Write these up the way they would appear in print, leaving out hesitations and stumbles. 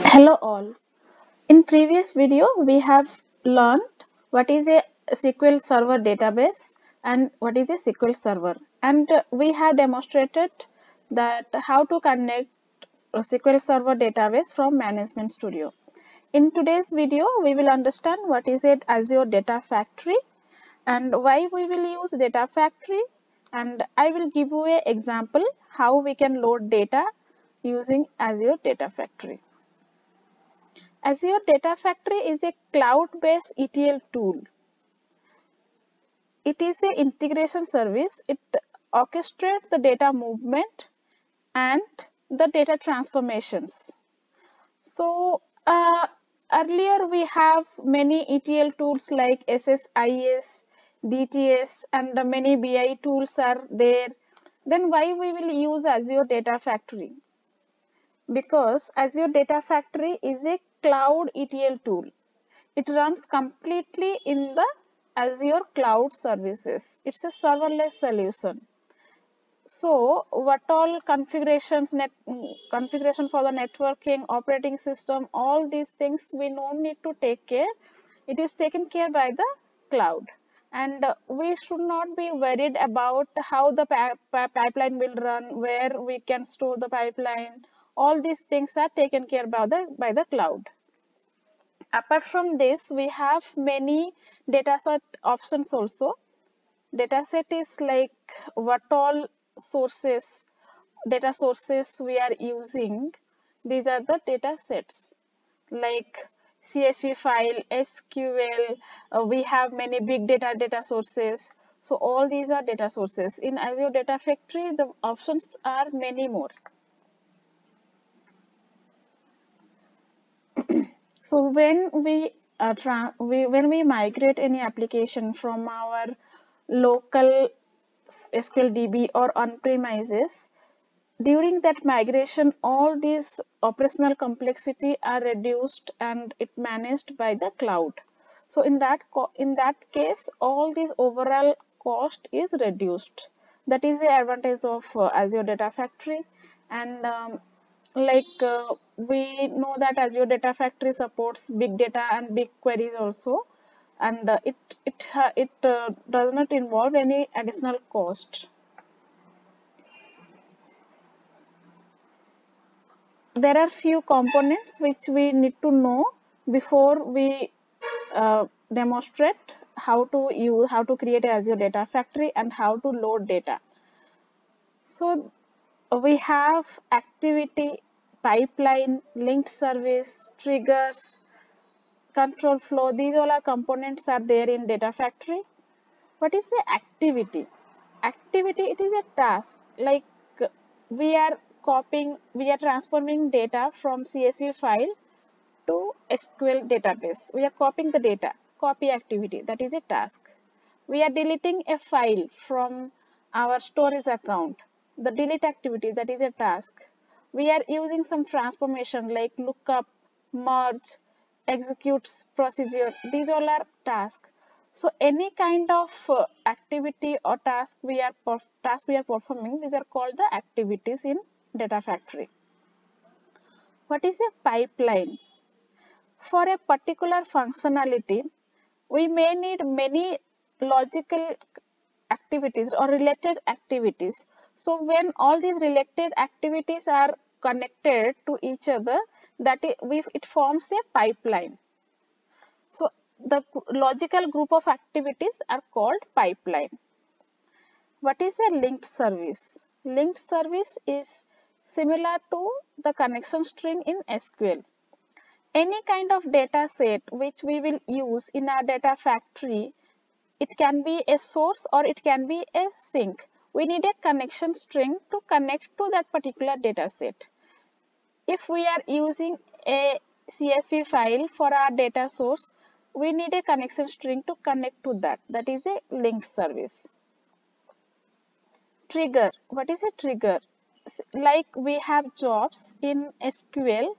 Hello all. In previous video we have learned what is a SQL Server database and what is a SQL Server, and we have demonstrated that how to connect a SQL Server database from Management Studio. In today's video we will understand what is it Azure Data Factory and why we will use Data Factory, and I will give you an example how we can load data using Azure Data Factory. Azure Data Factory is a cloud-based ETL tool. It is an integration service. It orchestrates the data movement and the data transformations. So earlier we have many ETL tools like SSIS, DTS, and many BI tools are there. Then why we will use Azure Data Factory? Because Azure Data Factory is a cloud ETL tool. It runs completely in the Azure Cloud Services. It's a serverless solution. So, what all configuration for the networking, operating system, all these things we don't need to take care. It is taken care by the cloud, and we should not be worried about how the pipeline will run, where we can store the pipeline. All these things are taken care by the cloud. Apart from this, we have many dataset options also. Dataset is like what all sources, data sources we are using. These are the data sets like CSV file, SQL. We have many big data sources. So all these are data sources. In Azure Data Factory, the options are many more. So when we migrate any application from our local SQL DB or on-premises, during that migration, all these operational complexity are reduced and it managed by the cloud. So in that case, all this overall cost is reduced. That is the advantage of Azure Data Factory. And we know that Azure Data Factory supports big data and big queries also, and it does not involve any additional cost. There are few components which we need to know before we demonstrate how to create Azure Data Factory and how to load data. So we have activity, pipeline, linked service, triggers, control flow. These all are components are there in Data Factory. What is the activity? Activity, it is a task, like we are transforming data from CSV file to SQL database. We are copying the data, copy activity, that is a task. We are deleting a file from our storage account, the delete activity, that is a task. We are using some transformation like lookup, merge, executes procedure. These all are tasks. So any kind of activity or task we are performing, these are called the activities in Data Factory. What is a pipeline? For a particular functionality, we may need many logical activities or related activities. So when all these related activities are connected to each other, it forms a pipeline. So the logical group of activities are called pipeline. What is a linked service? Linked service is similar to the connection string in SQL. Any kind of data set which we will use in our Data Factory, it can be a source or it can be a sink. We need a connection string to connect to that particular data set. If we are using a CSV file for our data source, we need a connection string to connect to that. That is a linked service. Trigger. What is a trigger? Like we have jobs in SQL.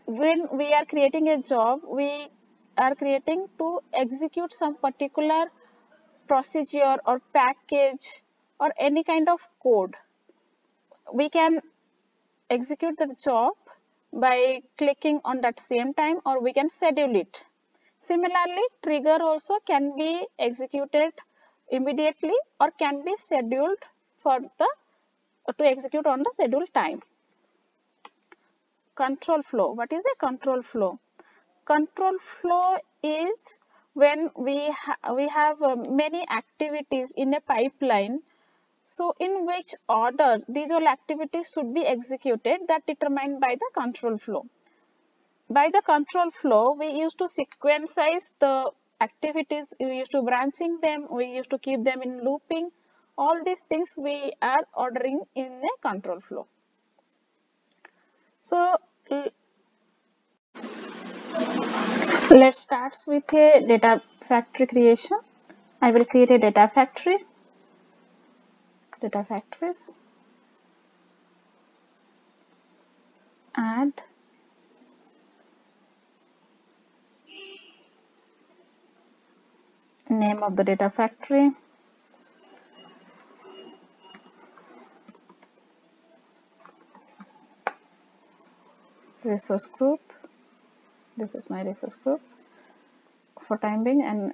When we are creating a job, we are creating to execute some particular procedure or package or any kind of code. We can execute the job by clicking on that same time, or we can schedule it. Similarly, trigger also can be executed immediately or can be scheduled for the to execute on the scheduled time. Control flow. What is a control flow? Control flow is when we have many activities in a pipeline. So in which order these all activities should be executed, that determined by the control flow. By the control flow, we used to sequencize the activities, we used to branching them, we used to keep them in looping. All these things we are ordering in a control flow. So let's start with a data factory creation. I will create a data factory, data factories, add name of the data factory, resource group. This is my resource group. For time being, and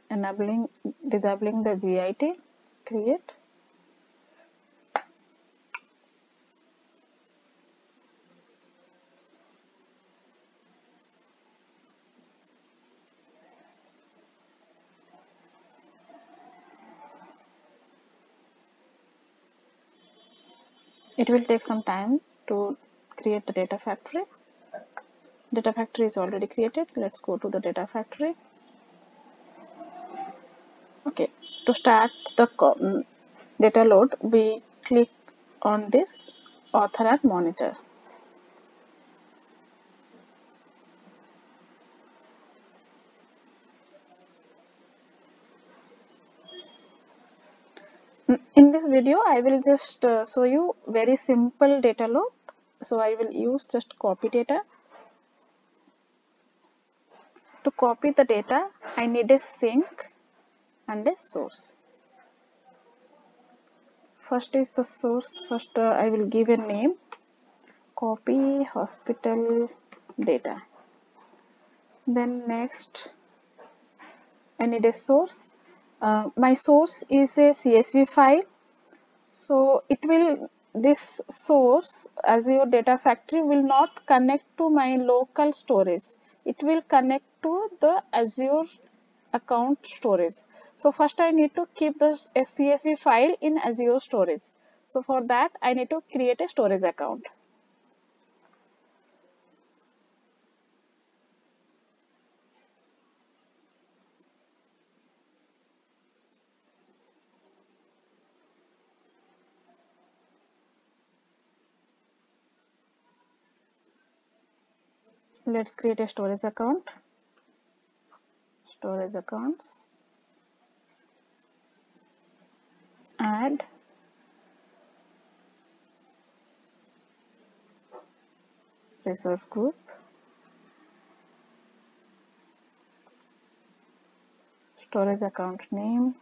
disabling the GIT, create. It will take some time to create the data factory. Data factory is already created. Let's go to the data factory. Okay, to start the data load, we click on this author and monitor. In this video, I will just show you very simple data load. So I will use just copy data. To copy the data, I need a sink and a source. First is the source. First I will give a name, copy hospital data. Then next I need a source. My source is a CSV file. So it will, this source Azure Data Factory will not connect to my local storage. It will connect to the Azure account storage. So first I need to keep the CSV file in Azure storage. So for that I need to create a storage account. Let's create a storage account. Storage accounts. Add resource group. Storage account name.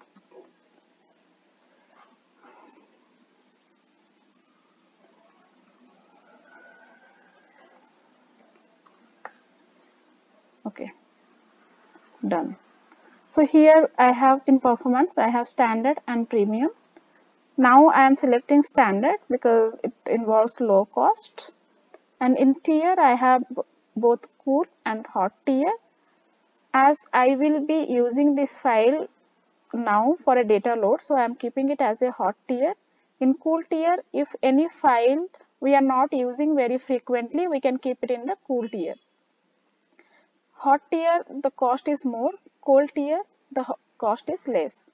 Okay, done. So here I have in performance, I have standard and premium. Now I am selecting standard because it involves low cost, and in tier I have both cool and hot tier. As I will be using this file now for a data load, so I am keeping it as a hot tier. In cool tier, if any file we are not using very frequently, we can keep it in the cool tier. Hot tier, the cost is more. Cold tier, the cost is less.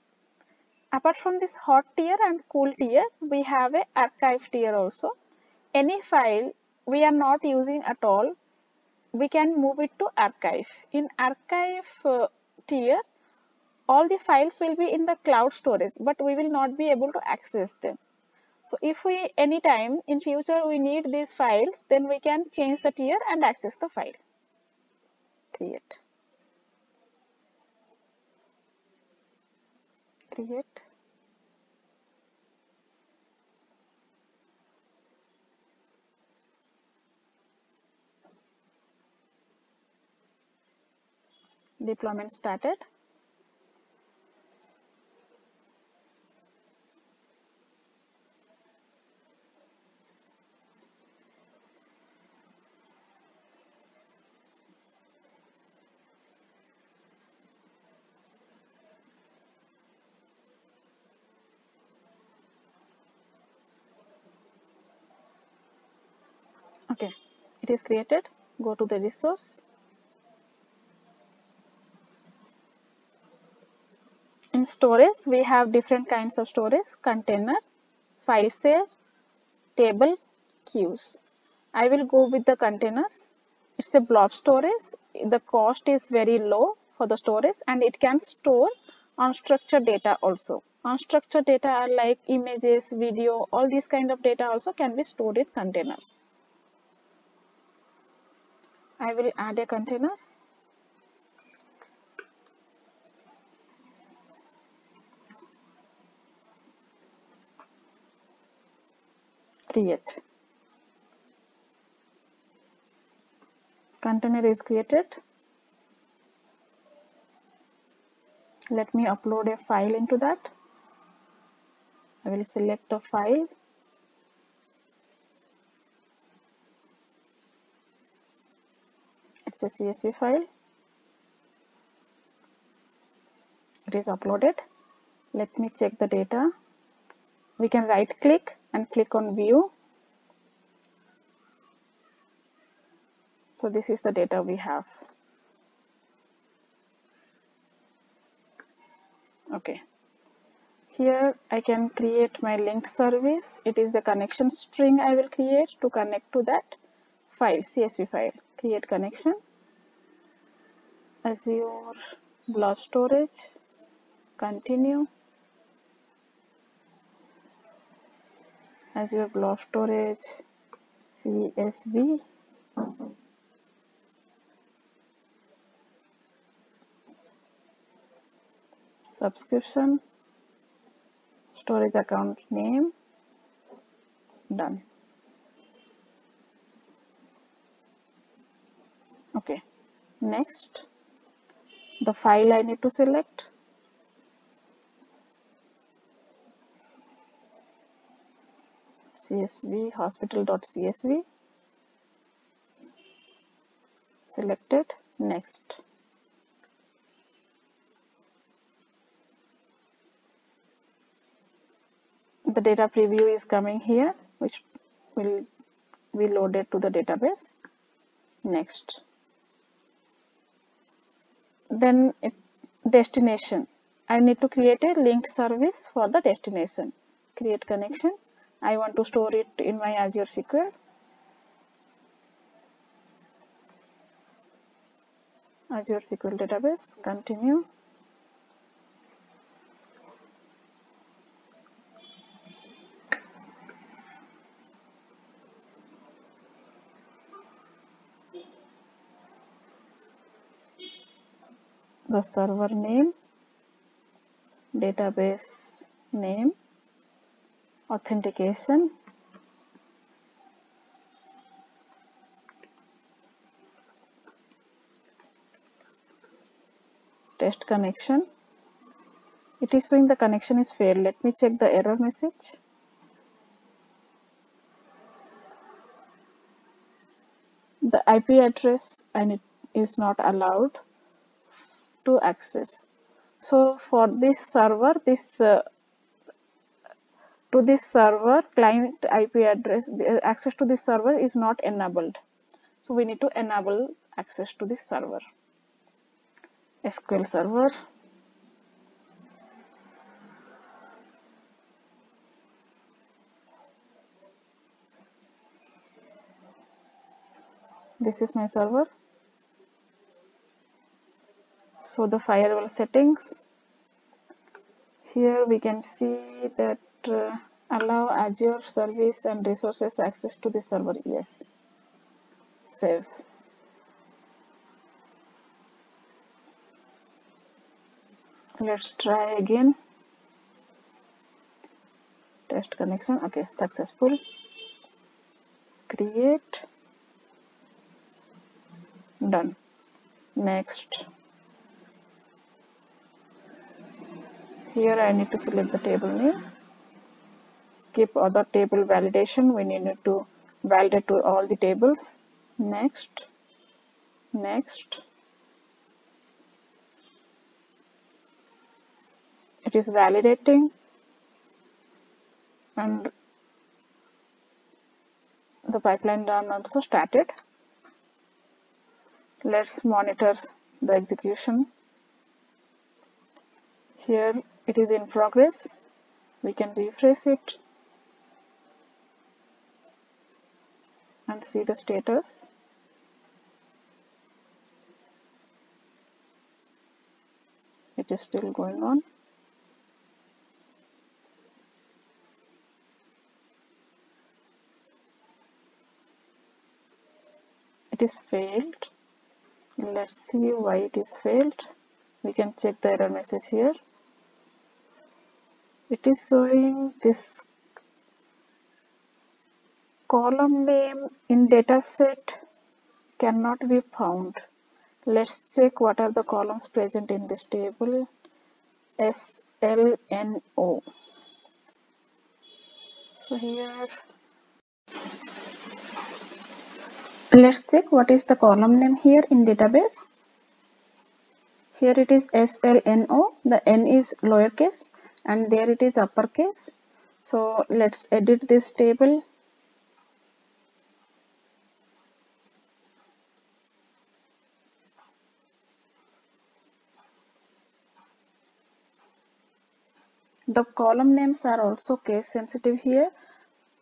Apart from this hot tier and cool tier, we have a archive tier also. Any file we are not using at all, we can move it to archive. In archive tier, all the files will be in the cloud storage, but we will not be able to access them. So if we anytime in future we need these files, then we can change the tier and access the file. Create. Deployment started. Okay, it is created. Go to the resource. In storage, we have different kinds of storage: container, file share, table, queues. I will go with the containers. It's a blob storage. The cost is very low for the storage, and it can store unstructured data also. Unstructured data are like images, video, all these kind of data also can be stored in containers. I will add a container. Create. Container is created. Let me upload a file into that. I will select the file. It's a CSV file. It is uploaded. Let me check the data. We can right click and click on view. So this is the data we have. Okay. Here I can create my linked service. It is the connection string I will create to connect to that file, CSV file. Create connection. Azure blob storage. Continue. Azure blob storage CSV. Subscription. Storage account name. Done. Okay. Next, the file I need to select. CSV, hospital.csv. Selected. Next. The data preview is coming here, which will be loaded to the database. Next. Then destination. I need to create a linked service for the destination. Create connection. I want to store it in my Azure SQL. Azure SQL database. Continue. The server name, database name, authentication, test connection. It is showing the connection is failed. Let me check the error message. The IP address is not allowed to access. So for this server, to this server client IP address, the access to this server is not enabled. So we need to enable access to this server. SQL Server. This is my server. So the firewall settings. Here we can see that allow Azure service and resources access to the server. Yes. Save. Let's try again. Test connection. Okay, successful. Create. Done. Next. Here I need to select the table name. Skip other table validation. We need to validate to all the tables. Next. Next. It is validating, and the pipeline run also started. Let's monitor the execution. Here it is in progress. We can refresh it and see the status. It is still going on. It is failed. Let's see why it is failed. We can check the error message here. It is showing this column name in dataset cannot be found. Let's check what are the columns present in this table. SLNO. So here, let's check what is the column name here in database. Here it is SLNO. The N is lowercase and there it is uppercase. So let's edit this table. The column names are also case sensitive here.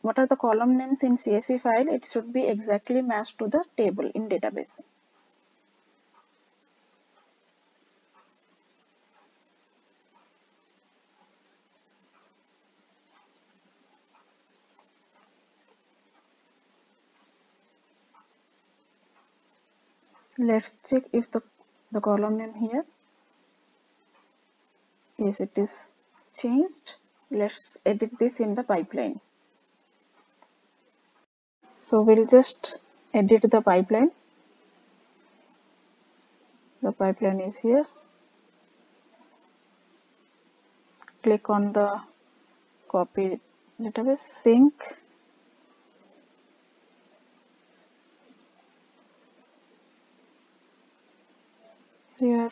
What are the column names in CSV file? It should be exactly matched to the table in database. Let's check if the column name here. Yes, it is changed. Let's edit this in the pipeline. So we'll just edit the pipeline. The pipeline is here. Click on the copy database sync. Here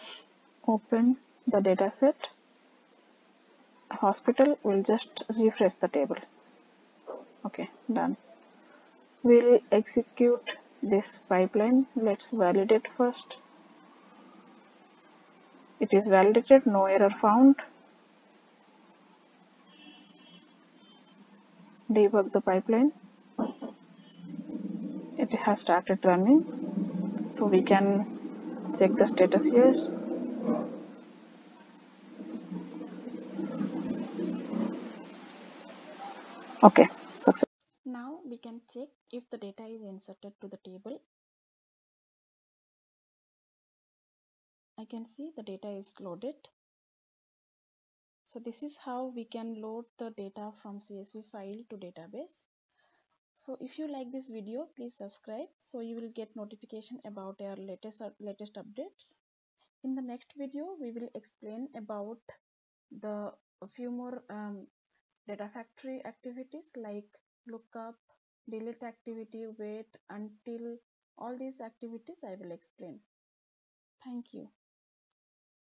open the dataset. Hospital. We'll just refresh the table. Okay, done. We'll execute this pipeline. Let's validate first. It is validated, no error found. Debug the pipeline. It has started running, so we can check the status here. Okay, success. Now we can check if the data is inserted to the table. I can see the data is loaded. So this is how we can load the data from CSV file to database. So if you like this video, please subscribe so you will get notification about our latest updates. In the next video, we will explain about the few more data factory activities like lookup, delete activity, wait, until. All these activities I will explain. Thank you.